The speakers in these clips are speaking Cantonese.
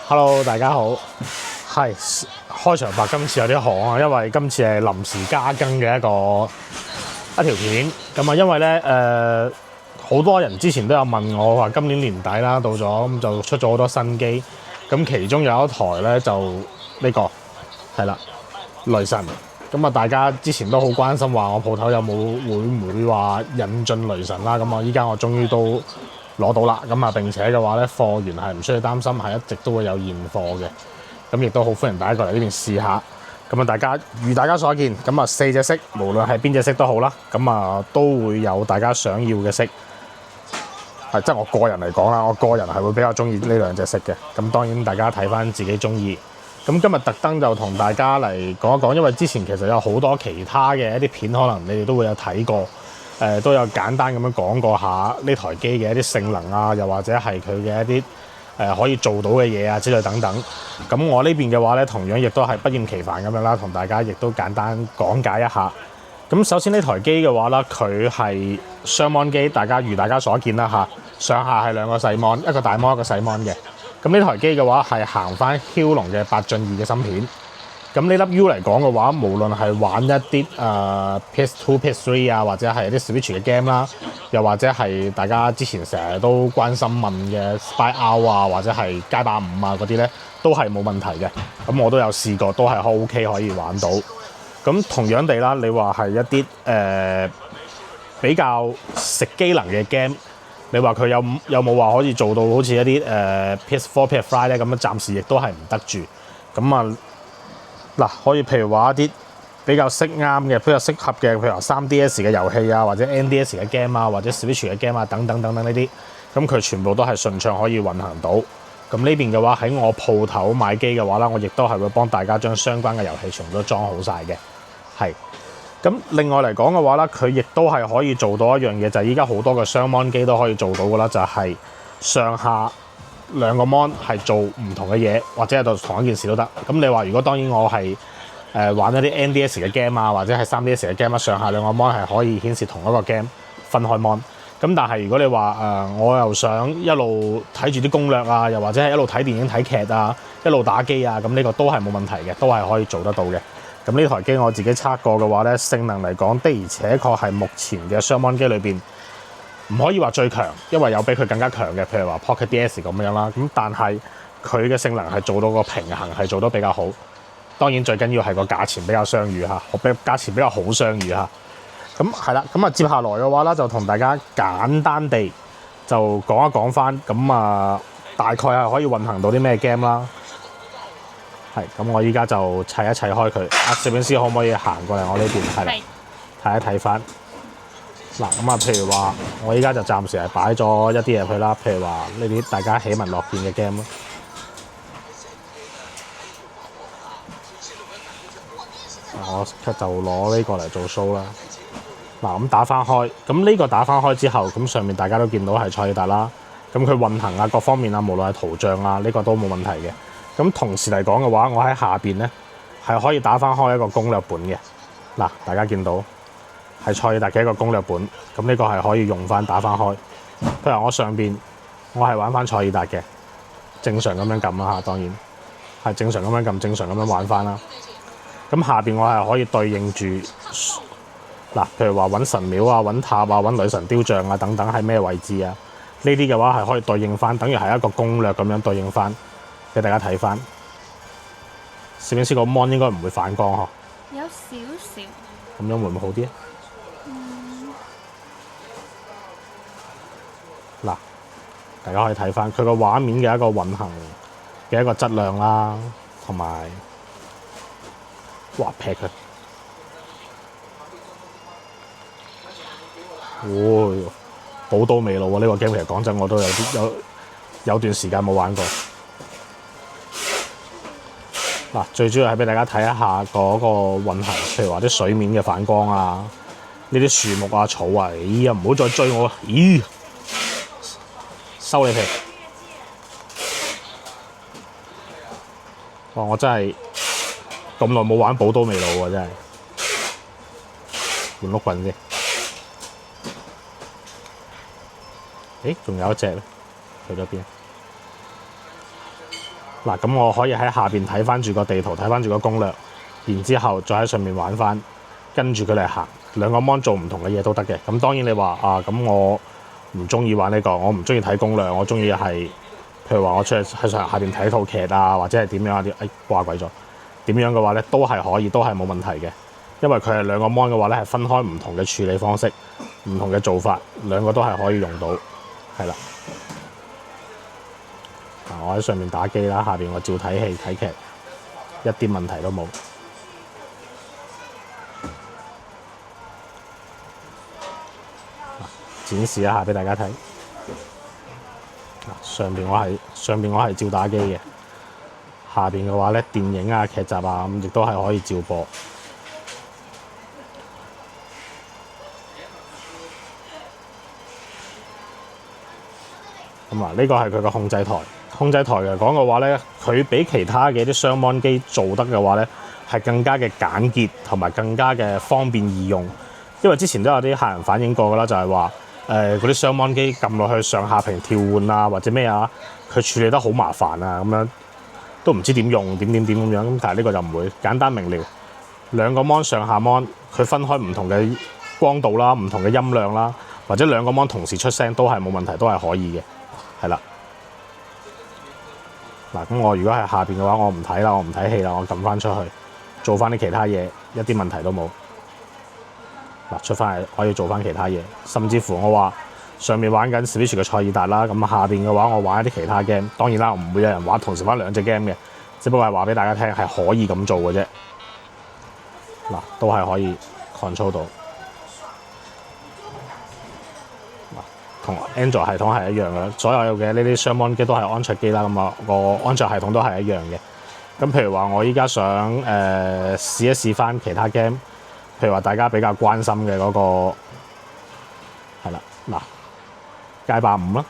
Hello， 大家好。係開場白今次有啲行啊，因為今次係臨時加更嘅一條片。咁啊，因為咧好多人之前都有問我話，今年年底啦到咗，咁就出咗好多新機。咁其中有一台咧就呢個係啦，雷神。咁啊，大家之前都好關心話我鋪頭有冇會唔會話引進雷神啦。咁啊，依家我終於都攞到啦。咁啊，並且嘅話咧，貨源係唔需要擔心，係一直都會有現貨嘅。咁亦都好歡迎大家過嚟呢邊試下。咁啊，如大家所見，咁啊4隻色，無論係邊隻色都好啦，咁啊都會有大家想要嘅色。係即係我個人嚟講啦，我個人係會比較中意呢兩隻色嘅。咁當然大家睇翻自己中意。咁今日特登就同大家嚟講一講，因為之前其實有好多其他嘅一啲片，可能你哋都會有睇過，都有簡單咁樣講過下呢台機嘅一啲性能啊，又或者係佢嘅一啲可以做到嘅嘢啊之類等等。咁我呢邊嘅話咧，同樣亦都係不厭其煩咁樣啦，同大家亦都簡單講解一下。咁首先呢台機嘅話啦，佢係雙 mon 機，如大家所見啦嚇，上下係兩個細 mon，一個大 mon 一個細 mon 嘅。咁呢台機嘅話係行翻驍龍嘅8進2嘅芯片。咁呢粒 U 嚟講嘅話，無論係玩一啲PS2、PS3 啊，或者係一啲 Switch 嘅 game 啦，又或者係大家之前成日都關心問嘅 Spy Out 啊，或者係街霸5啊嗰啲咧，都係冇問題嘅。咁我都有試過，都係 OK 可以玩到。咁同樣地啦，你話係一啲比較食機能嘅 game。你話佢有冇話可以做到好似一啲PS4、PS5 咧咁樣？暫時亦都係唔得住。咁啊嗱，可以譬如話一啲比較適合嘅，譬如話 3DS 嘅遊戲啊，或者 NDS 嘅 game 啊，或者 Switch 嘅 game 啊，等等呢啲，咁佢全部都係順暢可以運行到。咁呢邊嘅話喺我鋪頭買機嘅話啦，我亦都係會幫大家將相關嘅遊戲全部都裝好晒嘅，係。咁另外嚟講嘅話咧，佢亦都係可以做到一樣嘢，就係依家好多嘅雙 mon 機都可以做到噶啦，就係上下兩個 mon 係做唔同嘅嘢，或者係做同一件事都得。咁你話如果當然我係玩一啲 NDS 嘅 game 啊，或者係 3DS 嘅 game 啊，上下兩個 mon 係可以顯示同一個 game 分開 mon。咁但係如果你話我又想一路睇住啲攻略啊，又或者係一路睇電影睇劇啊，一路打機啊，咁呢個都係冇問題嘅，都係可以做得到嘅。咁呢台機我自己測過嘅話咧，性能嚟講的而且確係目前嘅雙 mon 機裏邊唔可以話最強，因為有比佢更加強嘅，譬如話 Pocket DS 咁樣啦。咁但係佢嘅性能係做到個平衡係做得比較好。當然最緊要係個價錢比較相宜嚇，價錢比較好相宜嚇。咁係啦，咁啊接下來嘅話咧，就同大家簡單地就講一講翻，咁啊大概係可以運行到啲咩 game 啦。係，咁我依家就砌一砌開佢。攝影師可唔可以行過嚟我呢邊？係啦，睇一睇翻。嗱，咁啊，譬如話，我依家就暫時係擺咗一啲入去啦。譬如話呢啲大家喜聞樂見嘅 game 咯。我就攞呢個嚟做 show 啦。嗱，咁打翻開，咁呢個打翻開之後，咁上面大家都見到係賽爾達啦。咁佢運行啊，各方面啊，無論係圖像啊，呢個都冇問題嘅。咁同時嚟講嘅話，我喺下邊咧係可以打翻開一個攻略本嘅。嗱，大家見到係賽爾達嘅一個攻略本，咁呢個係可以用翻打翻開。譬如我上邊我係玩翻賽爾達嘅，正常咁樣撳啦嚇，當然係正常咁樣撳，正常咁樣玩翻啦。咁下邊我係可以對應住嗱，譬如話揾神廟啊、揾塔啊、揾女神雕像啊等等喺咩位置啊？呢啲嘅話係可以對應翻，等於係一個攻略咁樣對應翻。俾大家睇翻，攝影師個 mon 應該唔會反光嗬，有少少。咁樣會唔會好啲啊？嗱，大家可以睇翻佢個畫面嘅一個運行嘅一個質量啦，同埋哇劈佢，寶刀未老啊！呢個 game 其實講真我都有段時間冇玩過。嗱，最主要係俾大家睇一下嗰個運行，譬如話啲水面嘅反光啊，呢啲樹木啊、草啊，咦呀唔好再追我，咦，收你皮！哇！我真係咁耐冇玩寶刀未老喎，真係換碌棍先。誒，仲有一隻咧，去咗邊？嗱，咁我可以喺下邊睇翻住個地圖，睇翻住個攻略，然之後再喺上面玩翻，跟住佢嚟行。兩個 mon 做唔同嘅嘢都得嘅。咁當然你話啊，咁我唔中意玩呢個，我唔中意睇攻略，我中意係譬如話我出去喺下邊睇套劇啊，或者係點樣啊啲，掛鬼咗點樣嘅話咧，都係可以，都係冇問題嘅。因為佢係兩個 mon 嘅話咧，係分開唔同嘅處理方式、唔同嘅做法，兩個都係可以用到，係啦。我喺上面打機啦，下邊我照睇戲睇劇，一啲問題都冇。展示一下俾大家睇。上邊我係照打機嘅，下邊嘅話咧，電影啊、劇集啊咁亦都係可以照播。咁啊，呢個係佢個控制台。控制台嚟講嘅話咧，佢比其他嘅啲雙 mon 機做得嘅話咧，係更加嘅簡潔同埋更加嘅方便易用。因為之前都有啲客人反映過㗎啦，就係話嗰啲雙 mon 機撳落去上下屏調換啊，或者咩啊，佢處理得好麻煩啊，咁樣都唔知點用點咁樣。咁但係呢個就唔會，簡單明了。兩個 mon 上下 mon，佢分開唔同嘅光度啦、唔同嘅音量啦，或者兩個 mon 同時出聲都係冇問題，都係可以嘅。係啦，嗱，咁我如果係下邊嘅話，我唔睇啦，我唔睇戲啦，我撳翻出去做翻啲其他嘢，一啲問題都冇。嗱，出翻嚟可以做翻其他嘢，甚至乎我話上面玩緊 Switch 嘅塞爾達啦，咁下邊嘅話我玩一啲其他 game， 當然啦，我唔會有人同時玩兩隻 game 嘅，只不過係話俾大家聽係可以咁做嘅啫。嗱，都係可以 control 到。同 Android 系統係一樣嘅，所有嘅呢啲雙 mon 機都係安卓機啦，咁啊個安卓系統都係一樣嘅。咁譬如話，我依家想試一試翻其他 game， 譬如話大家比較關心嘅嗰個係啦，嗱街霸5啦，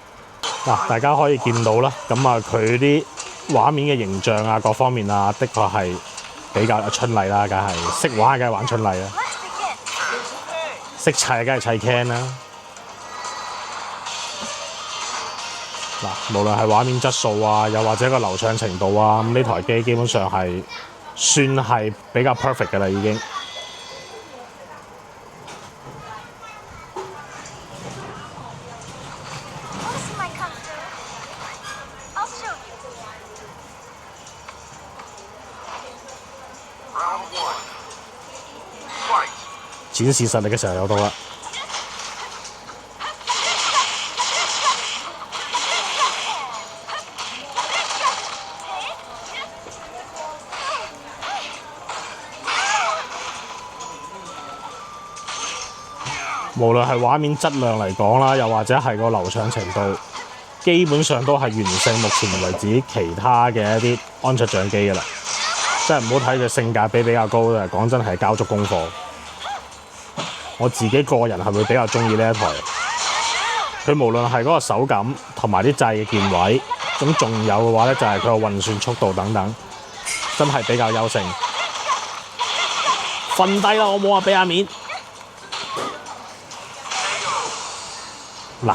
嗱大家可以見到啦，咁啊佢啲畫面嘅形象啊各方面啊，的確係比較春麗啦，梗係識玩梗係玩春麗啦，識砌梗係砌 can 啦。嗱，無論係畫面質素啊，又或者個流暢程度啊，咁呢台機基本上係算係比較 perfect 嘅啦，已經。展示實力嘅時候有到啦。無論係畫面質量嚟講啦，又或者係個流暢程度，基本上都係完勝目前為止其他嘅一啲安卓掌機嘅啦。真係唔好睇佢性價比比較高嘅，講真係交足功課。我自己個人係會比較中意呢一台。佢無論係嗰個手感同埋啲掣嘅鍵位，咁仲有嘅話咧就係佢個運算速度等等，真係比較優勝。瞓低啦，我冇話俾下面。嗱，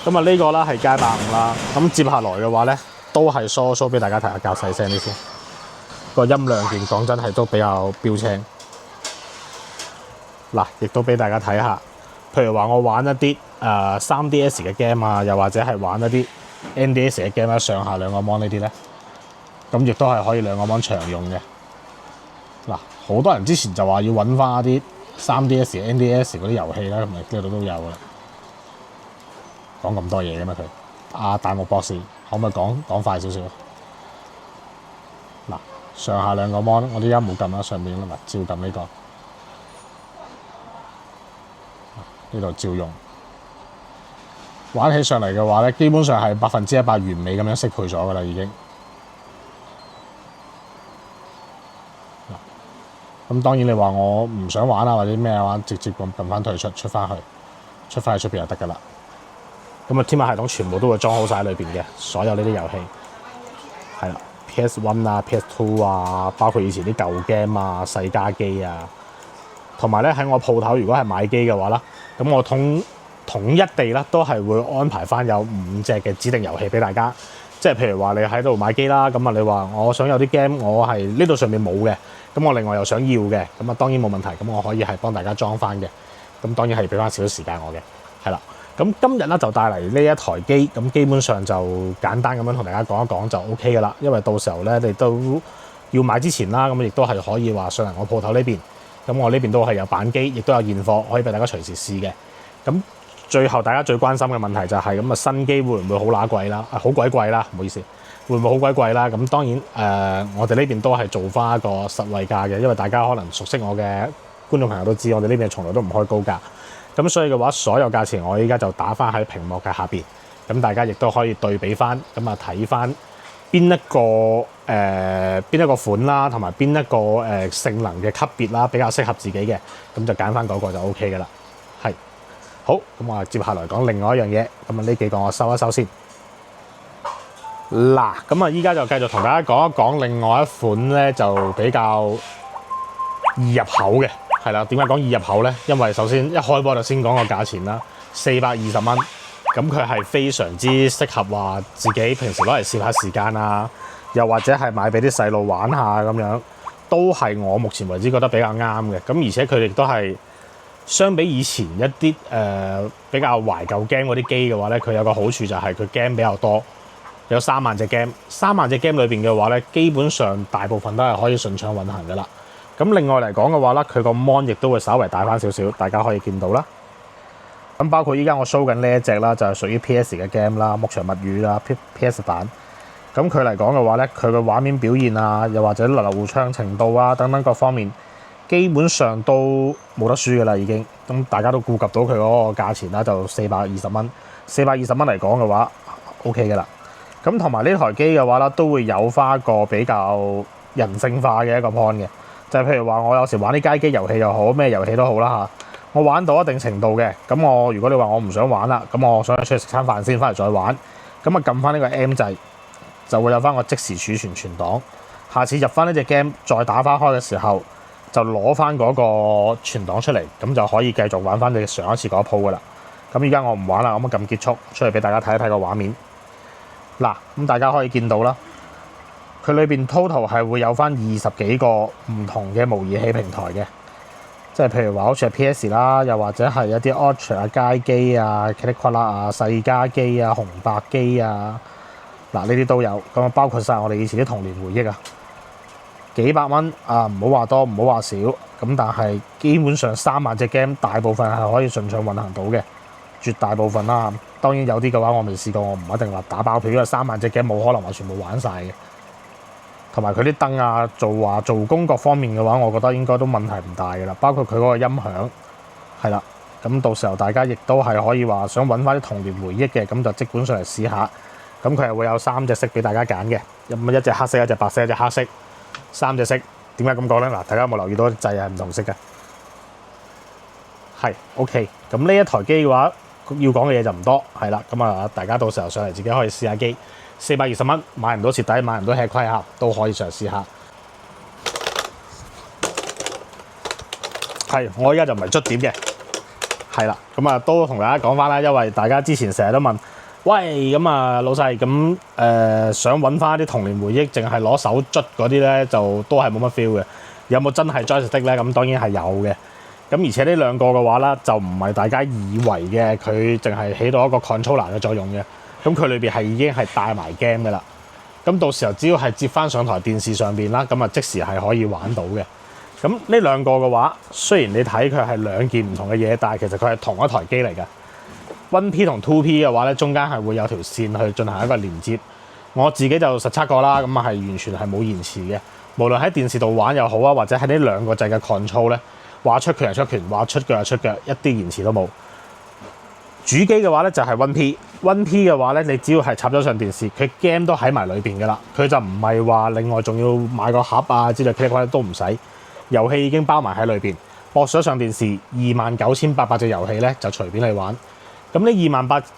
咁啊呢個啦係街霸5啦，咁接下來嘅話咧都係show 俾大家睇下，較細聲啲先。個音量鍵講真係都比較標青。嗱，亦都俾大家睇下，譬如話我玩一啲3DS 嘅 game 啊，又或者係玩一啲 NDS 嘅 game 啦，上下兩個 mon 呢啲咧，咁亦都係可以兩個 mon 長用嘅。嗱，好多人之前就話要揾翻一啲3DS、NDS 嗰啲遊戲啦，咁咪呢度都有啦。講咁多嘢嘅咩佢？大木博士可唔可以講快少少？嗱，上下兩個 mon， 我哋而家冇撳啦，上面啦，照撳呢個。呢度照用，玩起上嚟嘅話咧，基本上係100%完美咁樣適配咗噶啦，已經。咁當然你話我唔想玩啊，或者咩啊，直接撳翻退出翻去出邊就得噶啦。咁啊，天馬系統全部都會裝好晒喺裏邊嘅，所有呢啲遊戲係啦 ，PS1 啊、PS2 啊，包括以前啲舊 game 啊、世嘉機啊，同埋咧喺我鋪頭如果係買機嘅話啦，咁我統一地啦都係會安排翻有5隻嘅指定遊戲俾大家，即係譬如話你喺度買機啦，咁啊你話我想有啲 game 我係呢度上面冇嘅，咁我另外又想要嘅，咁啊當然冇問題，咁我可以係幫大家裝翻嘅，咁當然係俾翻少少時間我嘅，係啦。咁今日咧就帶嚟呢一台機，咁基本上就簡單咁樣同大家講一講就 OK 噶啦，因為到時候咧你都要買之前啦，咁亦都係可以話上嚟我鋪頭呢邊，咁我呢邊都係有板機，亦都有現貨可以俾大家隨時試嘅。咁最後大家最關心嘅問題就係咁啊，新機會唔會好乸貴啦？好鬼貴啦，唔好意思，會唔會好鬼貴啦？咁當然我哋呢邊都係做翻一個實惠價嘅，因為大家可能熟悉我嘅觀眾朋友都知，我哋呢邊從來都唔開高價。咁所以嘅話，所有價錢我依家就打翻喺屏幕嘅下邊，咁大家亦都可以對比翻，咁啊睇翻邊一個款啦，同埋邊一個性能嘅級別啦，比較適合自己嘅，咁就揀翻嗰個就 O K 嘅啦。係好，咁我接下來講另外一樣嘢，咁啊呢幾個我收一收先。嗱，咁啊依家就繼續同大家講一講另外一款咧，就比較易入口嘅。係啦，點解講易入口咧？因為首先一開波就先講個價錢啦，420蚊，咁佢係非常之適合話自己平時攞嚟攝下時間啊，又或者係買俾啲細路玩下咁樣，都係我目前為止覺得比較啱嘅。咁而且佢哋都係相比以前一啲比較懷舊 game 嗰啲機嘅話咧，佢有個好處就係佢 game 比較多，有3萬隻 game，3萬隻 game 裏邊嘅話咧，基本上大部分都係可以順暢運行噶啦。咁另外嚟講嘅話咧，佢個 mon 亦都會稍微大翻少少，大家可以見到啦。咁包括依家我 show 緊呢一隻啦，就係屬於 PS 嘅 game 啦，牧場物語啦 ，PS 版。咁佢嚟講嘅話咧，佢嘅畫面表現啊，又或者流暢程度啊等等各方面，基本上都冇得輸嘅啦已經。咁大家都顧及到佢嗰個價錢啦，就420蚊。420蚊嚟講嘅話 ，OK 嘅啦。咁同埋呢台機嘅話啦，都會有翻一個比較人性化嘅一個 mon 嘅。就係譬如話，我有時玩啲街機遊戲又好，咩遊戲都好啦嚇，我玩到一定程度嘅，咁我如果你話我唔想玩啦，咁我想出去食餐飯先，翻嚟再玩，咁啊撳翻呢個 M 掣，就會有翻個即時儲存存檔。下次入翻呢隻 game 再打翻開嘅時候，就攞翻嗰個存檔出嚟，咁就可以繼續玩翻你上一次嗰一鋪噶啦。咁依家我唔玩啦，咁啊撳結束，出嚟俾大家睇一睇個畫面。嗱，咁大家可以見到啦。佢裏邊 total 係會有翻20幾個唔同嘅模擬器平台嘅，即係譬如話好似係 PS 啦，又或者係一啲 Ultra 啊、街機啊、Kitty 啊、世嘉機啊、紅白機啊，嗱呢啲都有，咁啊包括晒我哋以前啲童年回憶啊，幾百蚊啊，唔好話多，唔好話少，咁但係基本上3萬隻 game 大部分係可以順暢運行到嘅，絕大部分啦。當然有啲嘅話我未試過，我唔一定話打爆票，因為3萬隻 game 冇可能話全部玩晒嘅。同埋佢啲燈啊、做工各方面嘅話，我覺得應該都問題唔大嘅啦。包括佢嗰個音響係啦，咁到時候大家亦都係可以話想揾翻啲童年回憶嘅，咁就即管上嚟試下。咁佢係會有3隻色俾大家揀嘅，一隻黑色、一隻白色、一隻黑色，3隻色。點解咁講咧？嗱，大家有冇留意到啲掣係唔同色嘅？係 OK。咁呢一台機嘅話，要講嘅嘢就唔多，係啦。咁啊，大家到時候上嚟自己可以試下機。420蚊買唔到蝕底，買唔到吃虧客都可以嘗試下。係，我依家就唔係捽碟嘅，係啦。咁啊，都同大家講翻啦，因為大家之前成日都問，喂，咁啊老細，咁想揾翻啲童年回憶，淨係攞手捽嗰啲咧，就都係冇乜 feel 嘅。有冇真係 joystick 咧？咁當然係有嘅。咁而且呢兩個嘅話咧，就唔係大家以為嘅，佢淨係起到一個 controller 嘅作用嘅。咁佢裏邊係已經係帶埋 game 嘅啦，咁到時候只要係接翻上台電視上邊啦，咁啊即時係可以玩到嘅。咁呢兩個嘅話，雖然你睇佢係兩件唔同嘅嘢，但係其實佢係同一台機嚟嘅。1P 同 2P 嘅話咧，中間係會有條線去進行一個連接。我自己就實測過啦，咁啊係完全係冇延遲嘅。無論喺電視度玩又好啊，或者喺呢兩個掣嘅 control 咧，話出拳就出拳，話出腳就出腳，一啲延遲都冇。主機嘅話咧就係 1P 嘅話咧，你只要係插咗上電視，佢 game 都喺埋裏邊噶啦，佢就唔係話另外仲要買個盒啊之類嘅都唔使，遊戲已經包埋喺裏邊，駁咗上電視，29,800隻遊戲咧就隨便你玩。咁呢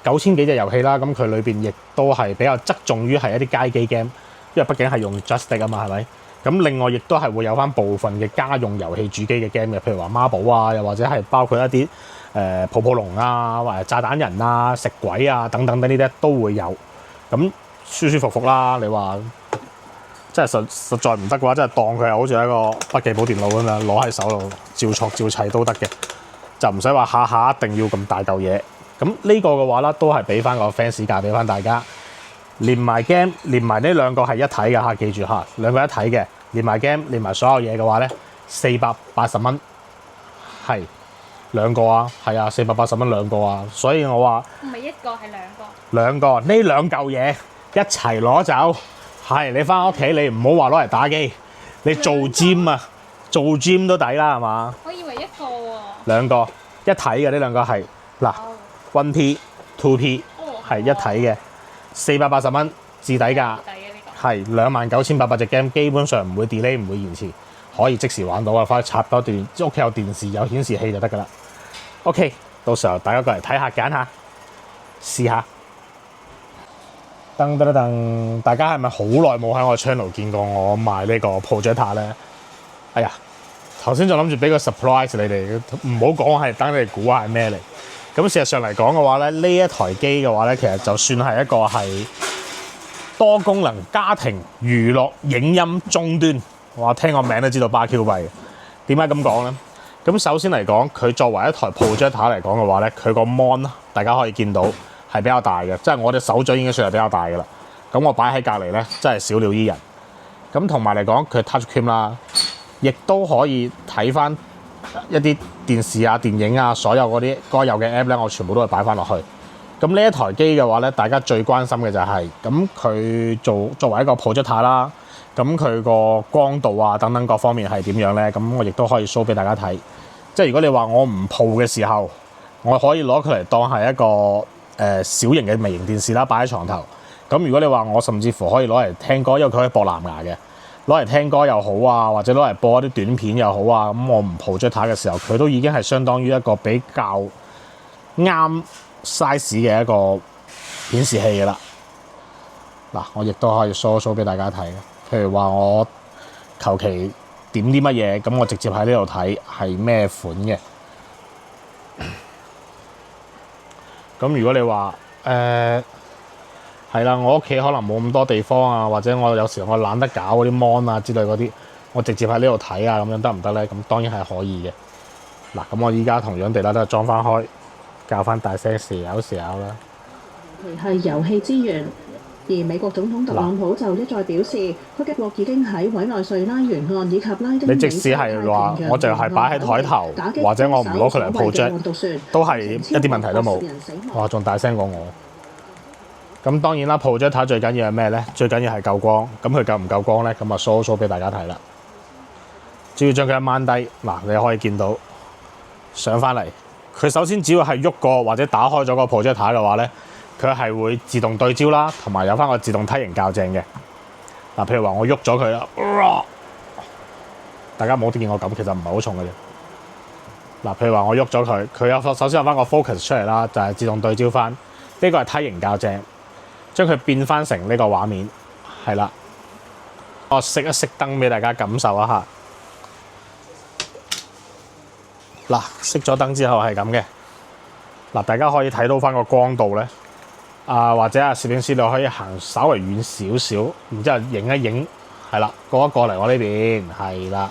29,000幾隻遊戲啦，咁佢裏邊亦都係比較側重於係一啲街機 game，因為畢竟係用 joystick 啊嘛，係咪？咁另外亦都係會有翻部分嘅家用遊戲主機嘅 game 嘅，譬如話孖寶啊，又或者係包括一啲泡泡龍啊，或者炸彈人啊、食鬼啊等等呢啲都會有。咁舒舒服服啦。你話真係實在唔得嘅話，真係當佢係好似一個筆記簿電腦咁樣攞喺手度照錯照砌都得嘅，就唔使話下下一定要咁大嚿嘢。咁呢個嘅話啦，都係俾翻個 fans 價俾翻大家，連埋 game 連埋呢兩個係一體嘅嚇，記住嚇，兩個一體嘅，連埋 game 連埋所有嘢嘅話咧，480蚊係兩個啊，係啊，480蚊兩個啊，所以我話唔係一個係兩個。兩個呢兩嚿嘢一齊攞走，係你翻屋企你唔好話攞嚟打機，你做 gym 啊，做 gym 都抵啦係嘛？我以為一個喎。兩個一體嘅呢兩個係嗱 1P、2P 係一體嘅，480蚊至底價，抵嘅呢個。係29,800隻 game， 基本上唔會 delay 唔會延遲，可以即時玩到啊！快插多段，屋企有電視有顯示器就得㗎啦。OK， 到時候大家過嚟睇下揀下試下。噔噔噔，大家係咪好耐冇喺我 channel 見過我賣呢個 projector 咧？哎呀，頭先仲諗住俾個 surprise 你哋，唔好講係等你哋估下係咩嚟。咁事實上嚟講嘅話咧，呢一台機嘅話咧，其實就算係一個係多功能家庭娛樂影音終端。哇，聽個名都知道巴 Q 幣。點解咁講咧？咁首先嚟講，佢作為一台 projector 嚟講嘅話咧，佢個 mon 大家可以見到係比較大嘅，即係我隻手掌已經算係比較大嘅啦。咁我擺喺隔離咧，真係小鳥依人。咁同埋嚟講，佢 touch screen 啦，亦都可以睇翻一啲電視啊、電影啊，所有嗰啲該有嘅 app 咧，我全部都係擺翻落去。咁呢一台機嘅話咧，大家最關心嘅就係咁佢作為一個 projector 啦，咁佢個光度啊等等各方面係點樣咧？咁我亦都可以 show 俾大家睇。即係如果你話我唔鋪嘅時候，我可以攞佢嚟當係一個小型嘅微型電視啦，擺喺床頭。咁如果你話我甚至乎可以攞嚟聽歌，因為佢可以播藍牙嘅，攞嚟聽歌又好啊，或者攞嚟播一啲短片又好啊，咁我唔 projector 嘅時候，佢都已經係相當於一個比較啱 size 嘅一個顯示器嘅啦。嗱，我亦都可以 show 俾大家睇。譬如話我求其點啲乜嘢，咁我直接喺呢度睇係咩款嘅。咁如果你話係啦，我屋企可能冇咁多地方啊，或者我有時我懶得搞嗰啲 mon 啊之類嗰啲，我直接喺呢度睇啊，咁樣得唔得咧？咁當然係可以嘅。嗱，咁我依家同樣地啦，都係裝翻開，校翻大聲時有啦。係遊戲資源，而美國總統特朗普就一再表示，佢嘅國已經喺委內瑞拉沿岸以及拉丁美洲太平洋。你即使係話我就係擺喺台頭，或者我唔攞佢嚟 project， 都係一啲問題都冇。哇，仲大聲過我。咁當然啦 ，projector 最緊要係咩咧？最緊要係夠光。咁佢夠唔夠光咧？咁啊 show 俾大家睇啦。只要將佢一掹低，嗱，你可以見到上翻嚟。佢首先只要係喐過或者打開咗個 projector 嘅話咧，佢係會自動對焦啦，同埋有翻個自動梯形校正嘅。嗱，譬如話我喐咗佢啦，大家冇見我咁，其實唔係好重嘅啫。嗱，譬如話我喐咗佢，佢有首先有翻個 focus 出嚟啦，就係自動對焦翻。呢個係梯形校正，將佢變翻成呢個畫面，係啦。我熄一熄燈俾大家感受一下。嗱，熄咗燈之後係咁嘅。嗱，大家可以睇到翻個光度咧。或者攝影師你可以行稍微遠少少，然之後影一影，係啦，過一過嚟我呢邊，係啦。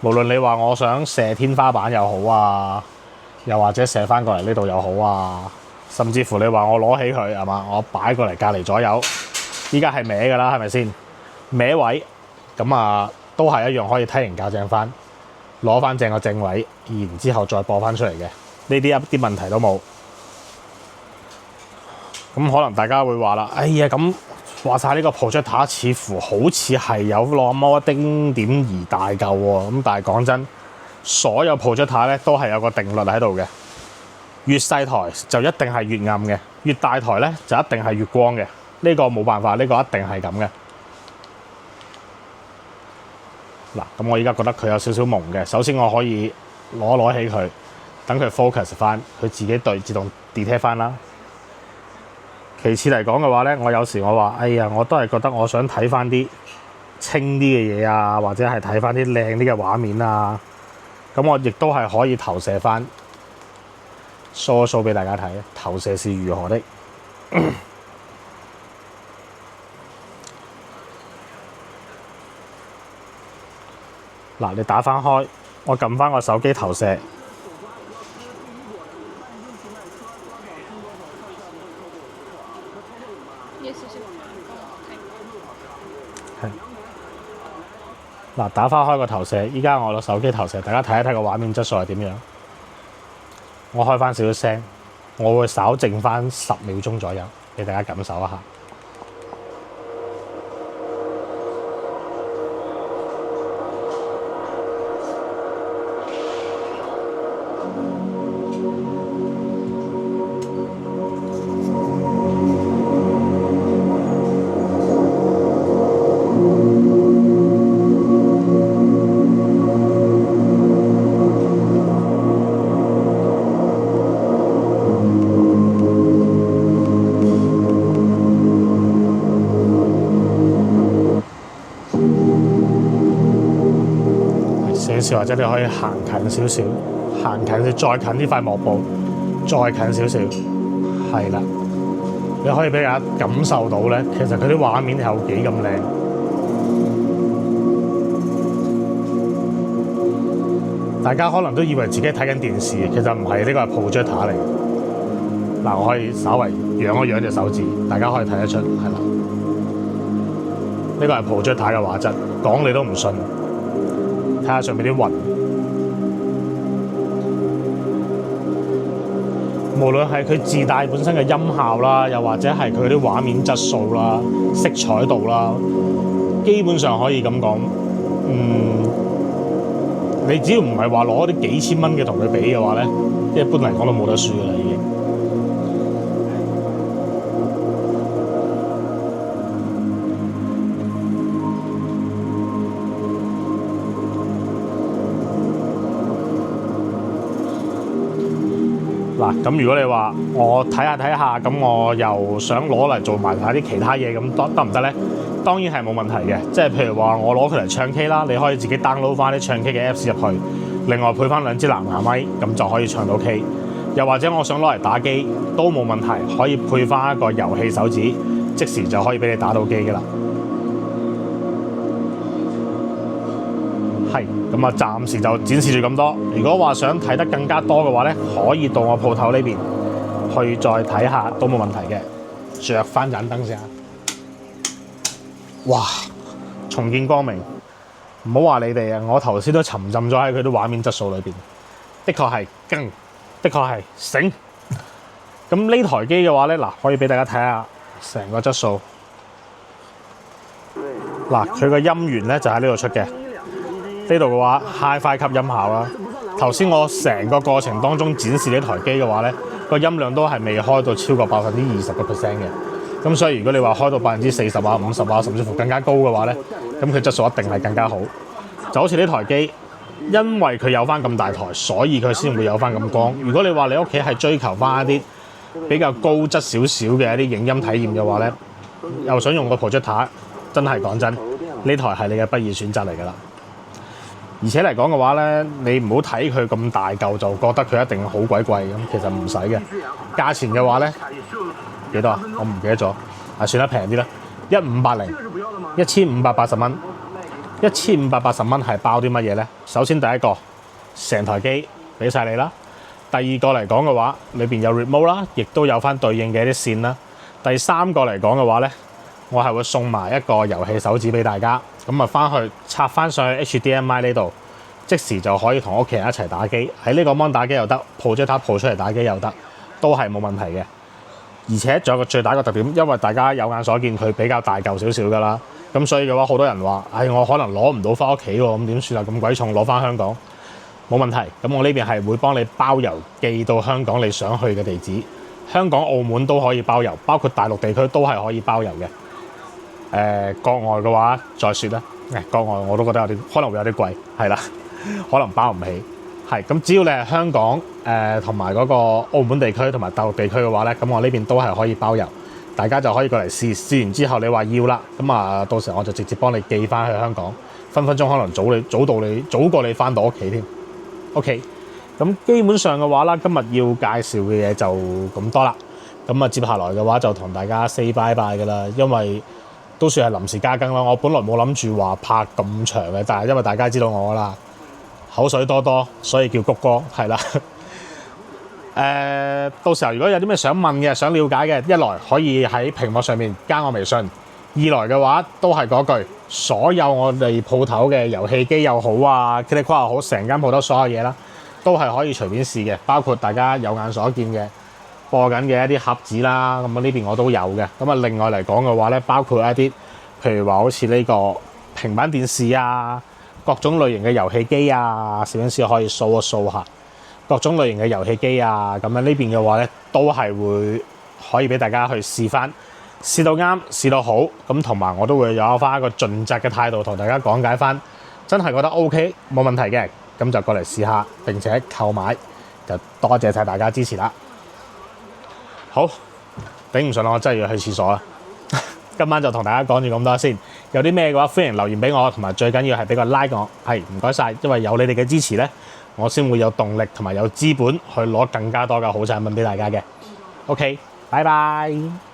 無論你話我想射天花板又好啊，又或者射翻過嚟呢度又好啊，甚至乎你話我攞起佢係嘛，我擺過嚟隔離左右，依家係歪㗎啦，係咪先？歪位咁都係一樣可以梯形校正翻，攞翻正個正位，然之後再播翻出嚟嘅，呢啲一啲問題都冇。咁可能大家會話啦，哎呀咁話晒呢個 projector 似乎好似係有那麼丁點而大嚿喎。咁但係講真，所有 projector 咧都係有個定律喺度嘅，越細台就一定係越暗嘅，越大台咧就一定係越光嘅。呢個冇辦法，呢個一定係咁嘅。嗱，咁我依家覺得佢有少少朦嘅。首先我可以攞起佢，等佢 focus 翻，佢自己自動 detect 翻啦。其次嚟講嘅話咧，我有時我話，哎呀，我都係覺得我想睇翻啲清啲嘅嘢啊，或者係睇翻啲靚啲嘅畫面啊。咁我亦都係可以投射翻 show 俾大家睇，投射是如何的。嗱，你打翻開，我撳翻個手機投射。係。嗱，打翻開個投射，依家我個手機投射，大家睇一睇個畫面質素係點樣。我開翻少少聲，我會稍靜翻10秒鐘左右，俾大家感受一下。或者你可以行近少少，行近啲，再近啲塊幕布，再近少少，係啦。你可以俾大家感受到咧，其實佢啲畫面有幾咁靚。大家可能都以為自己睇緊電視，其實唔係，呢個係 projector 嚟嘅。嗱，我可以稍微揚一揚隻手指，大家可以睇得出，係啦。呢個係 projector 嘅畫質，講你都唔信。睇下上面啲雲，無論係佢自帶本身嘅音效啦，又或者係佢啲畫面質素啦、色彩度啦，基本上可以咁講，你只要唔係話攞啲幾千蚊嘅同佢比嘅話咧，一般嚟講都冇得輸㗎啦，已經。嗱，咁如果你話我睇下，咁我又想攞嚟做埋下啲其他嘢，咁得唔得咧？當然係冇問題嘅，即係譬如話我攞佢嚟唱 K 啦，你可以自己 download 翻啲唱 K 嘅 Apps 入去，另外配翻2支藍牙咪，咁就可以唱到 K。又或者我想攞嚟打機都冇問題，可以配翻一個遊戲手指，即時就可以俾你打到機㗎啦。係，咁啊暫時就展示住咁多。如果話想睇得更加多嘅話咧，可以到我鋪頭呢邊去再睇下都冇問題嘅。着翻盞燈先啊！哇，重見光明！唔好話你哋啊，我頭先都沉浸咗喺佢啲畫面質素裏邊，的確係勁，的確係醒。咁呢台機嘅話咧，嗱，可以俾大家睇下成個質素。嗱，佢個音源咧就喺呢度出嘅。呢度嘅話 Hi-Fi 級音效啦。頭先我成個過程當中展示呢台機嘅話咧，個音量都係未開到超過20%嘅。咁所以如果你話開到40%啊、50%啊，甚至乎更加高嘅話咧，咁佢質素一定係更加好。就好似呢台機，因為佢有翻咁大台，所以佢先會有翻咁光。如果你話你屋企係追求翻一啲比較高質少少嘅一啲影音體驗嘅話咧，又想用個 projector， 真係講真，呢台係你嘅不二選擇嚟㗎啦。而且嚟講嘅話咧，你唔好睇佢咁大嚿就覺得佢一定好鬼貴咁，其實唔使嘅。價錢嘅話咧幾多啊？我唔記得咗，算啦，平啲啦，1580，1580蚊。1580蚊係包啲乜嘢咧？首先第一個，成台機俾晒你啦。第二個嚟講嘅話，裏邊有 remote 啦，亦都有翻對應嘅一啲線啦。第三個嚟講嘅話咧，我係會送埋一個遊戲手指俾大家，咁啊翻去插翻上去 HDMI 呢度，即時就可以同屋企人一齊打機，喺呢個 mon 打機又得，projector 鋪出嚟打機又得，都係冇問題嘅。而且仲有個最大一個特點，因為大家有眼所見佢比較大嚿少少㗎啦，咁所以嘅話好多人話，我可能攞唔到翻屋企喎，咁點算啊？咁鬼重攞翻香港冇問題，咁我呢邊係會幫你包郵寄到香港你想去嘅地址，香港、澳門都可以包郵，包括大陸地區都係可以包郵嘅。國外嘅話再説啦，國外我都覺得有啲可能會有啲貴，係啦，可能包唔起。係咁，只要你係香港同埋嗰個澳門地區同埋大陸地區嘅話咧，咁我呢邊都係可以包郵，大家就可以過嚟試，試完之後你話要啦，咁啊到時我就直接幫你寄翻去香港，分分鐘可能早過你翻到屋企添。OK， 咁基本上嘅話啦，今日要介紹嘅嘢就咁多啦。咁啊接下來嘅話就同大家 say bye bye 㗎啦，因為都算係臨時加更咯。我本來冇諗住話拍咁長嘅，但係因為大家知道我啦，口水多多，所以叫谷歌係啦。到時候如果有啲咩想問嘅、想了解嘅，一來可以喺屏幕上面加我微信，二來嘅話都係嗰句，所有我哋鋪頭嘅遊戲機又好啊 Kitty Quad 又好，成間鋪頭所有嘢啦，都係可以隨便試嘅，包括大家有眼所見嘅播緊嘅一啲盒子啦，咁啊呢邊我都有嘅。咁啊另外嚟講嘅話咧，包括一啲譬如話好似呢個平板電視啊，各種類型嘅遊戲機啊，攝影師可以掃一掃下。各種類型嘅遊戲機啊，咁樣呢邊嘅話咧，都係會可以俾大家去試翻，試到啱，試到好，咁同埋我都會有翻一個盡責嘅態度同大家講解翻，真係覺得 OK 冇問題嘅，咁就過嚟試下並且購買，就多謝晒大家支持啦。好，頂唔順啦，我真係要去廁所啦。今晚就同大家講住咁多先，有啲咩嘅話歡迎留言俾我，同埋最緊要係俾個 like 我，係唔該晒，因為有你哋嘅支持咧，我先會有動力同埋有資本去攞更加多嘅好產品俾大家嘅。OK，拜拜。